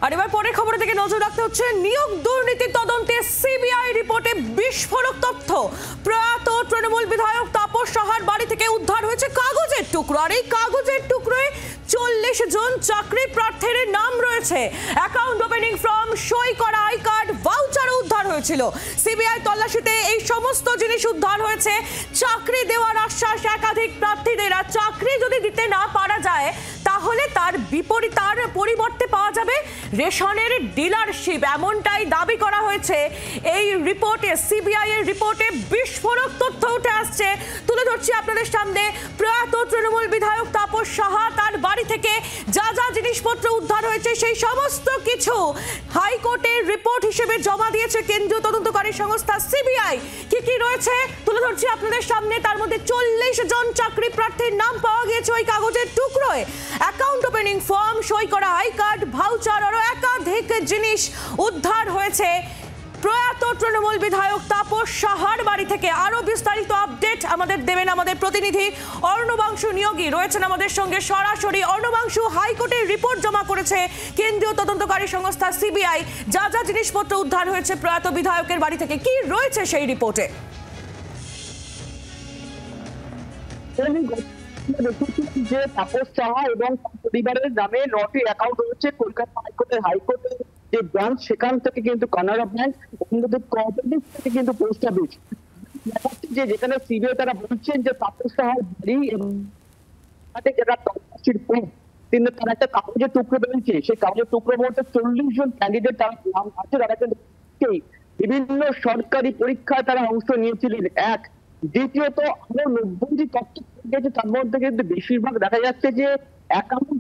আর এবার পরের খবরের দিকে নজর রাখতে হচ্ছে। নিয়োগ দুর্নীতি তদন্তে সিবিআই রিপোর্টে বিস্ফোরক তথ্য। প্রয়াত তৃণমূল বিধায়ক তাপস সাহার বাড়ি থেকে উদ্ধার হয়েছে কাগজের টুকরো। আর এই কাগজের টুকরোয় 40 জন চাকরি প্রার্থীর নাম রয়েছে। অ্যাকাউন্ট ওপেনিং ফর্ম, সই করা আই কার্ড, ভাউচারও উদ্ধার হয়েছিল। সিবিআই তল্লাশিতে এই সমস্ত জিনিস উদ্ধার হয়েছে। চাকরি দেওয়ার আশ্বাস একাধিক প্রার্থীদের। আর চাকরি যদি দিতে না পারা যায় তাহলে তার পরিবর্তে পাওয়া যাবে রেশনের ডিলারশিপ, এমনটাই দাবি করা হয়েছে। এই রিপোর্টে, সিবিআই এর রিপোর্টে বিস্ফোরক তথ্য উঠে আসছে। তুলে ধরছি আপনাদের সামনে। প্রয়াত তৃণমূল বিধায়ক তাপস সাহা, তার বাড়ি থেকে যা যা জিনিসপত্র উদ্ধার হয়েছে সেই সমস্ত কিছু হাইকোর্টের রিপোর্ট হিসেবে জমা দিয়েছে কেন্দ্রীয় তদন্তকারী সংস্থা সিবিআই। কি কি রয়েছে তুলে ধরছি আপনাদের সামনে। তার মধ্যে 40 জন চাকরি প্রার্থীর নাম পাওয়া গিয়েছে ওই কাগজের টুকরোয়। অ্যাকাউন্ট ওপেনিং ফর্ম, সই করা আই কার্ড, ভাউচার আরো একাধিক জিনিস উদ্ধার হয়েছে প্রয়াত তৃণমূল বিধায়ক তাপস সাহার বাড়ি থেকে। আরো বিস্তারিত আপডেট আমাদের দেবেন আমাদের প্রতিনিধি অর্ণবাংশু নিয়োগী, রয়েছেন আমাদের সঙ্গে সরাসরি। অর্ণবাংশু, হাইকোর্টের রিপোর্ট জমা করেছে কেন্দ্রীয় তদন্তকারী সংস্থা সিবিআই। যা যা জিনিসপত্র উদ্ধার হয়েছে প্রয়াত বিধায়কের বাড়ি থেকে, কি রয়েছে সেই রিপোর্টে? যে তাপস সাহা এবং পরিবারের নামে 9টি অ্যাকাউন্ট রয়েছে কলকাতা হাইকোর্টের যে ব্রাঞ্চ, সেখান থেকে কিন্তু কানাড়া ব্যাংক, কোঅপারেটিভ থেকে কিন্তু পোস্ট অফিস, যে যেখানে সিবিআই তারা বলছেন যে তাপস সাহার বাড়ি এবং যারা তল্লাশির পর তারা একটা কাগজের টুকরো পেয়েছে। সেই কাগজের টুকরোর মধ্যে 40 জন ক্যান্ডিডেট তারা নাম আছে, তারা কিন্তু বিভিন্ন সরকারি পরীক্ষায় তারা অংশ নিয়েছিলেন। এক, দ্বিতীয়ত আরো 90টি তথ্য গেছে, তার মধ্যে কিন্তু বেশিরভাগ দেখা যাচ্ছে যে অ্যাকাউন্ট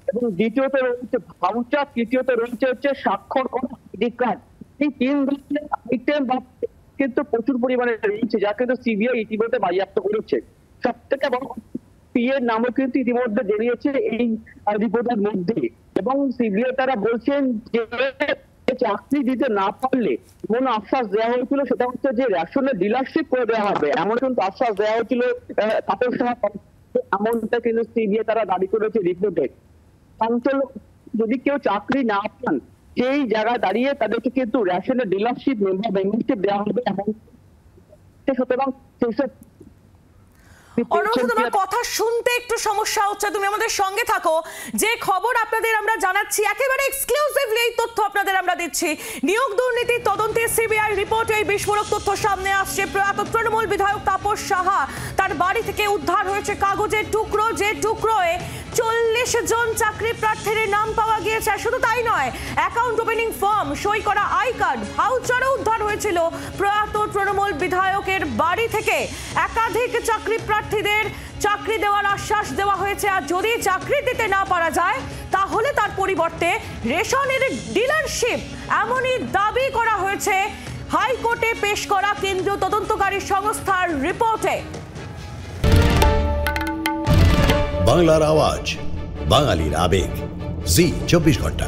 এবং দ্বিতীয়ত রয়েছে ভাউচার, তৃতীয়ত রয়েছে হচ্ছে স্বাক্ষর করা আইডি কার্ড। এই 3 ধরনের আইটেম কিন্তু প্রচুর পরিমাণে রয়েছে, যা কিন্তু সিবিআই ইতিমধ্যে বাজেয়াপ্ত করেছে। সব থেকে বড় পিএর নামও কিন্তু ইতিমধ্যে বেরিয়েছে এই রিপোর্টের মধ্যে। এবং সিবিআই তারা বলছেন যে চাকরি দিতে না পারলে কোন আশ্বাস দেওয়া হয়েছিল, সেটা হচ্ছে যে রেশনের ডিলারশিপ করে দেওয়া হবে, এমন কিন্তু আশ্বাস দেওয়া হয়েছিল তাপস সাহা। এমনটা কিন্তু সিবিআই তারা দাবি করেছে রিপোর্টে। চাঞ্চল্য, যদি কেউ চাকরি না পান সেই জায়গায় দাঁড়িয়ে তাদেরকে কিন্তু রেশনের ডিলারশিপ মেম্বারশিপ দেওয়া হবে। এমন সুতরাং সেইসব তোমার কথা শুনতে একটু সমস্যা হচ্ছে, তুমি আমাদের সঙ্গে থাকো। যে খবর আপনাদের আমরা জানাচ্ছি একেবারে এক্সক্লুসিভলি, এই তথ্য আপনাদের আমরা দিচ্ছি। নিয়োগ দুর্নীতি তদন্তে সিবিআই রিপোর্টে এই বিস্ফোরক তথ্য সামনে আসছে। প্রয়াত তৃণমূল বিধায়ক তাপস সাহা, তার বাড়ি থেকে উদ্ধার হয়েছে কাগজের টুকরো, যে টুকরোয় 40 জন চাকরি প্রার্থীর নাম পাওয়া গিয়েছে। শুধু তাই নয়, অ্যাকাউন্ট ওপেনিং ফর্ম, সই করা আই কার্ড, ভাউচারও উদ্ধার হয়েছিল প্রয়াত তৃণমূল বিধায়কের বাড়ি থেকে। একাধিক চাকরি প্রার্থীদের চাকরি দেওয়ার আশ্বাস দেওয়া হয়েছে। আর যদি চাকরি দিতে না পারা যায় তাহলে তার পরিবর্তে রেশনের ডিলারশিপ, এমনই দাবি করা হয়েছে হাইকোর্টে পেশ করা কেন্দ্রীয় তদন্তকারী সংস্থার রিপোর্টে। বাংলার আওয়াজ, বাঙালির আবেগ, জি 24 ঘন্টা।